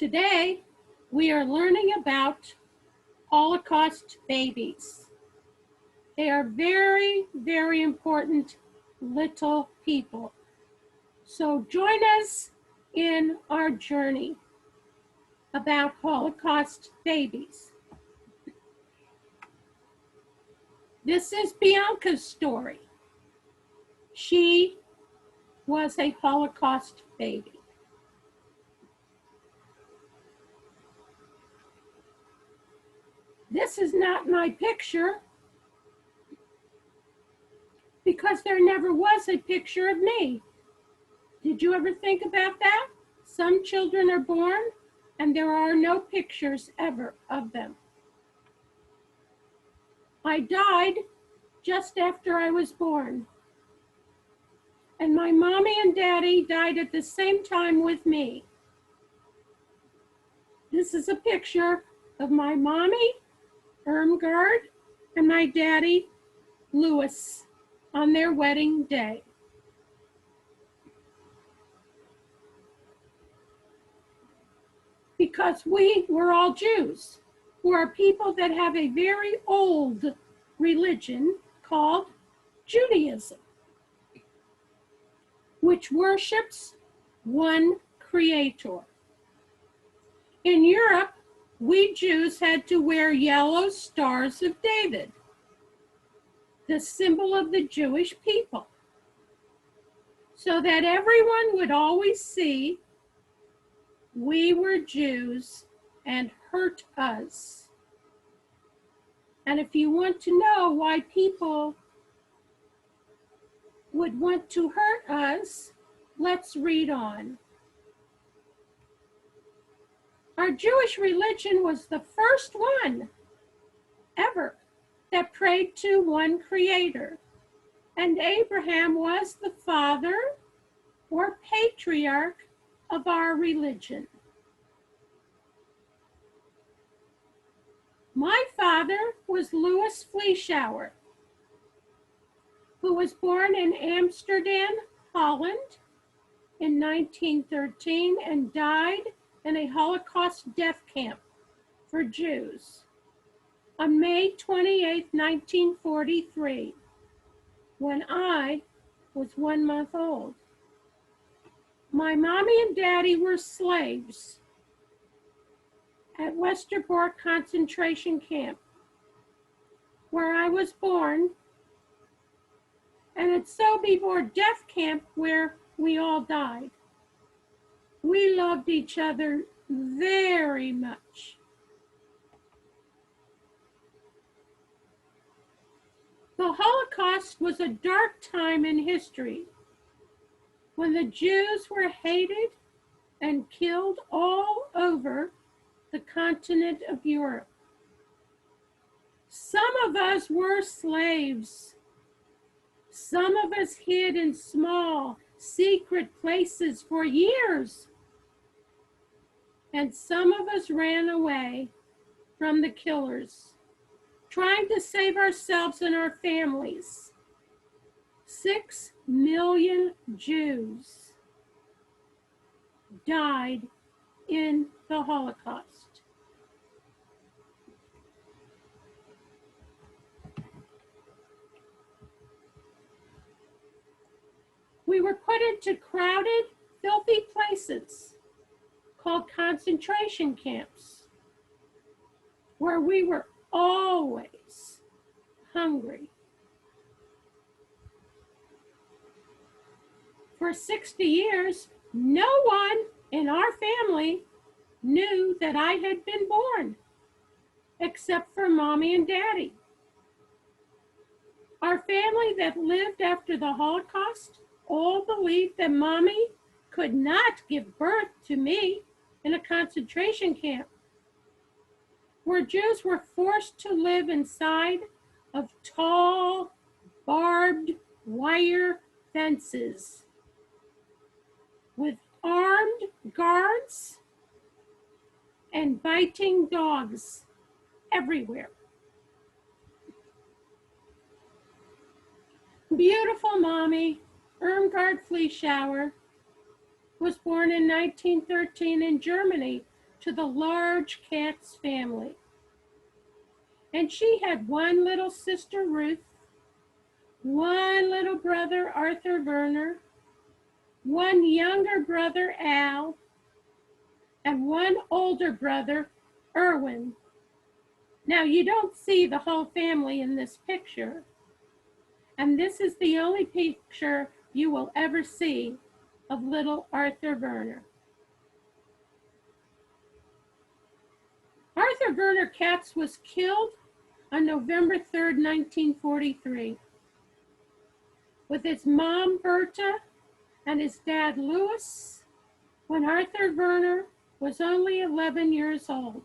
Today, we are learning about Holocaust babies. They are very, very important little people. So join us in our journey about Holocaust babies. This is Bianca's story. She was a Holocaust baby. This is not my picture because there never was a picture of me. Did you ever think about that? Some children are born and there are no pictures ever of them. I died just after I was born. And my mommy and daddy died at the same time with me. This is a picture of my mommy, Irmgard, and my daddy, Louis, on their wedding day. Because we were all Jews, who are people that have a very old religion called Judaism, which worships one creator. In Europe, we Jews had to wear yellow stars of David, the symbol of the Jewish people, so that everyone would always see we were Jews and hurt us. And if you want to know why people would want to hurt us, let's read on. Our Jewish religion was the first one ever that prayed to one creator. And Abraham was the father or patriarch of our religion. My father was Louise Vleeschhouwer, who was born in Amsterdam, Holland in 1913 and died in a Holocaust death camp for Jews on May 28, 1943, when I was 1 month old. My mommy and daddy were slaves at Westerbork concentration camp, where I was born, and at Sobibor death camp, where we all died. We loved each other very much. The Holocaust was a dark time in history when the Jews were hated and killed all over the continent of Europe. Some of us were slaves. Some of us hid in small, secret places for years. And some of us ran away from the killers, trying to save ourselves and our families. 6 million Jews died in the Holocaust. We were put into crowded, filthy places called concentration camps, where we were always hungry. For 60 years, no one in our family knew that I had been born, except for mommy and daddy. Our family that lived after the Holocaust all believed that mommy could not give birth to me in a concentration camp, where Jews were forced to live inside of tall, barbed wire fences with armed guards and biting dogs everywhere. Beautiful mommy, Irmgard Vleeschhouwer, was born in 1913 in Germany to the large Katz family. And she had one little sister, Ruth, one little brother, Arthur Werner, one younger brother, Al, and one older brother, Erwin. Now, you don't see the whole family in this picture, and this is the only picture you will ever see of little Arthur Werner. Arthur Werner Katz was killed on November 3rd, 1943, with his mom, Berta, and his dad, Louis, when Arthur Werner was only 11 years old.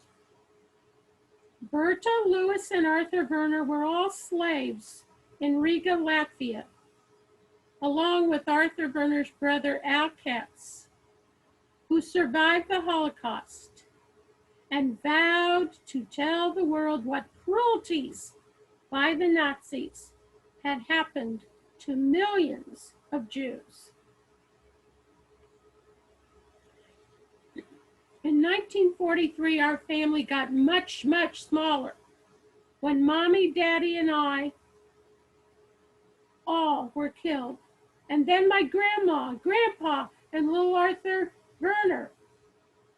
Berta, Louis, and Arthur Werner were all slaves in Riga, Latvia, along with Arthur Werner's brother, Al Katz, who survived the Holocaust and vowed to tell the world what cruelties by the Nazis had happened to millions of Jews. In 1943, our family got much, much smaller when Mommy, Daddy, and I all were killed. And then my grandma, grandpa, and little Arthur Werner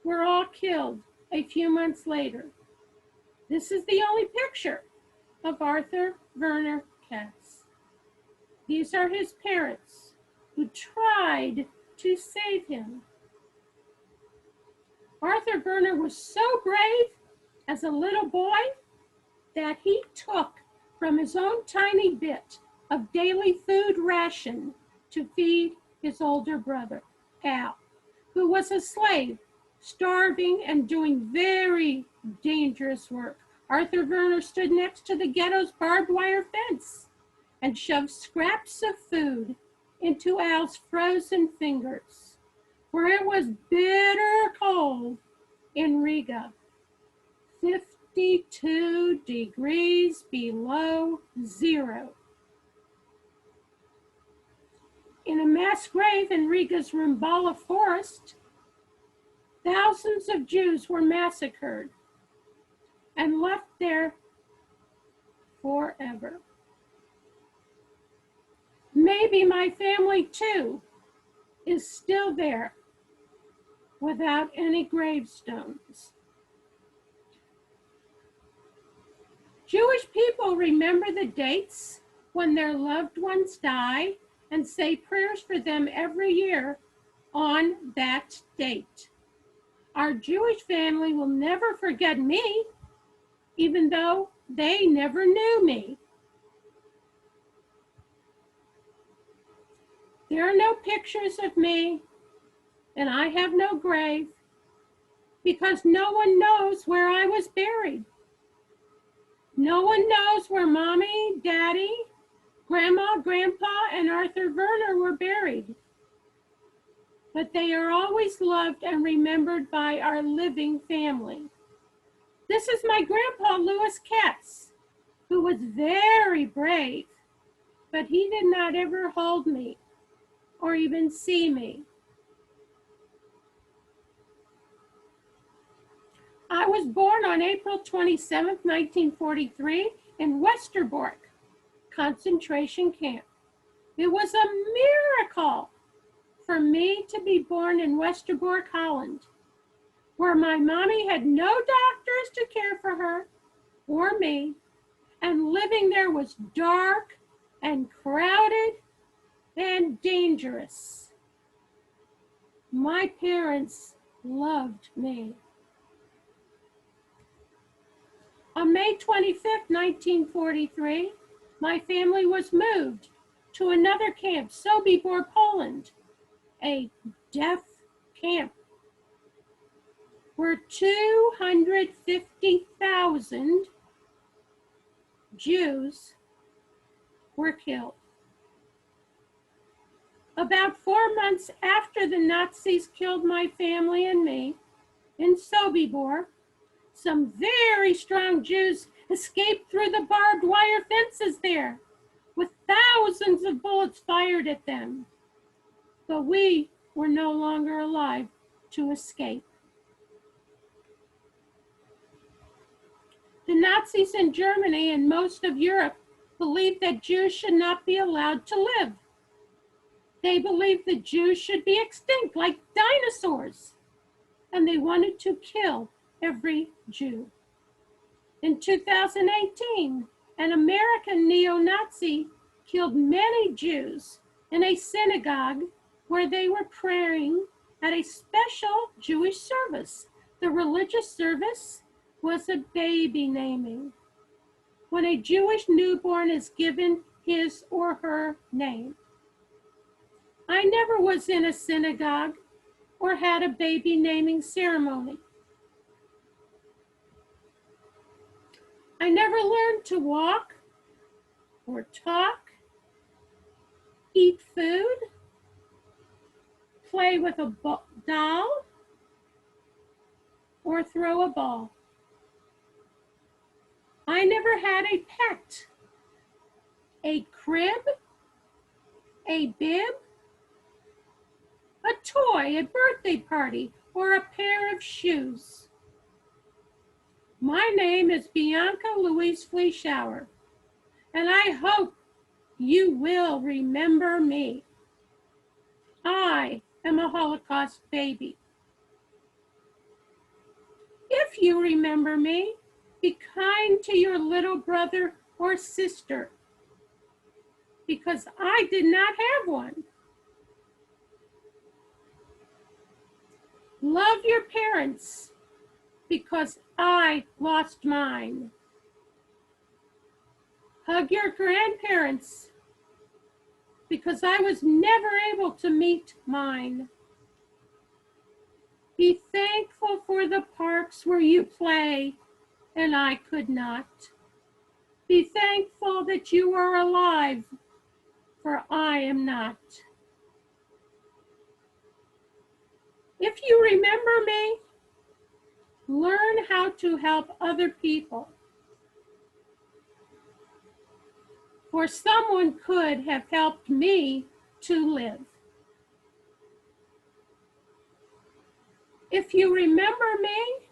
were all killed a few months later. This is the only picture of Arthur Werner Katz. These are his parents who tried to save him. Arthur Werner was so brave as a little boy that he took from his own tiny bit of daily food ration to feed his older brother, Al, who was a slave, starving and doing very dangerous work. Arthur Werner stood next to the ghetto's barbed wire fence and shoved scraps of food into Al's frozen fingers, for it was bitter cold in Riga, 52 degrees below zero. In a mass grave in Riga's Rumbala forest, thousands of Jews were massacred and left there forever. Maybe my family too is still there without any gravestones. Jewish people remember the dates when their loved ones die and say prayers for them every year on that date. Our Jewish family will never forget me, even though they never knew me. There are no pictures of me, and I have no grave, because no one knows where I was buried. No one knows where Mommy, Daddy, Grandma, Grandpa, and Arthur Werner were buried. But they are always loved and remembered by our living family. This is my grandpa, Louis Katz, who was very brave, but he did not ever hold me or even see me. I was born on April 27, 1943, in Westerbork concentration camp. It was a miracle for me to be born in Westerbork, Holland, where my mommy had no doctors to care for her or me, and living there was dark and crowded and dangerous. My parents loved me. On May 25th, 1943, my family was moved to another camp, Sobibor, Poland, a death camp where 250,000 Jews were killed. About 4 months after the Nazis killed my family and me in Sobibor, some very strong Jews escaped through the barbed wire fences there, with thousands of bullets fired at them. But we were no longer alive to escape. The Nazis in Germany and most of Europe believed that Jews should not be allowed to live. They believed that Jews should be extinct like dinosaurs, and they wanted to kill every Jew. In 2018, an American neo-Nazi killed many Jews in a synagogue where they were praying at a special Jewish service. The religious service was a baby naming, when a Jewish newborn is given his or her name. I never was in a synagogue or had a baby naming ceremony. I never learned to walk or talk, eat food, play with a doll, or throw a ball. I never had a pet, a crib, a bib, a toy, a birthday party, or a pair of shoes. My name is Bianca Louise Vleeschhouwer, and I hope you will remember me. I am a Holocaust baby. If you remember me, be kind to your little brother or sister, because I did not have one. Love your parents, because I lost mine. Hug your grandparents, because I was never able to meet mine. Be thankful for the parks where you play and I could not. Be thankful that you are alive, for I am not. If you remember me, learn how to help other people, for someone could have helped me to live. If you remember me,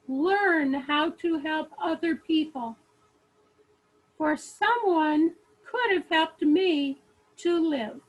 learn how to help other people, for someone could have helped me to live.